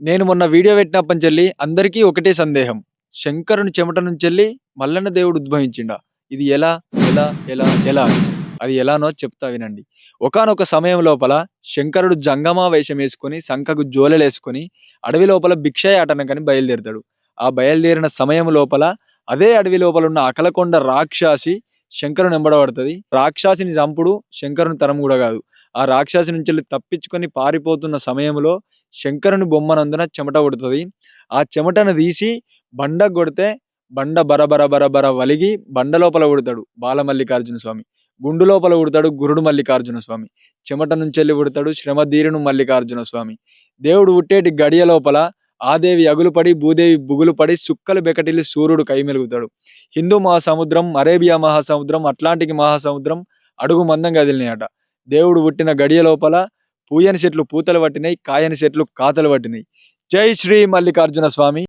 నేను మొన్న వీడియో పెట్టినప్పటినుంచెల్లి అందరికీ ఒకటే సందేహం. శంకరుని చెమట నుంచెల్లి మల్లన్న దేవుడు ఉద్భవించిండా? ఇది ఎలా? ఎలా? ఎలా? ఎలా? అని. అది ఎలానో చెప్తా వినండి. ఒకానొక సమయం లోపల శంకరుడు జంగమా వేషమేసుకొని, సంకకు జోలెలేసుకొని అడవి లోపల భిక్షయాటనకని బయలుదేరుతాడు. ఆ బయలుదేరిన సమయం లోపల అదే అడవి లోపల ఉన్న అకలకొండ రాక్షసి శంకరుని ఎంబడబడతది. రాక్షసిని చంపుడు శంకరుని తరం కూడా కాదు. ఆ రాక్షసి నుంచెల్లి తప్పించుకొని పారిపోతున్న సమయంలో శంకరుని బొమ్మనందున చెమట పుడతది. ఆ చెమటను తీసి బండకు కొడితే బండ బరబర బరబర వలిగి బండ లోపల పుడతాడు బాలమల్లికార్జున స్వామి. గుండు లోపల పుడతాడు గురుడు మల్లికార్జున స్వామి. చెమట నుంచెల్లి పుడతాడు శ్రమధీరును మల్లికార్జున స్వామి. దేవుడు పుట్టేటి గడియ లోపల ఆదేవి అగులు పడి భూదేవి బుగులు పడి సుక్కలు బెకటిల్లి సూర్యుడు కైమెలుగుతాడు. హిందూ మహాసముద్రం, అరేబియా మహాసముద్రం, అట్లాంటిక్ మహాసముద్రం అడుగు మందం కదిలినాయట. దేవుడు పుట్టిన గడియ లోపల పూయని చెట్లు పూతలు పట్టినాయి, కాయని చెట్లు కాతలు పట్టినాయి. జై శ్రీ మల్లికార్జున స్వామి.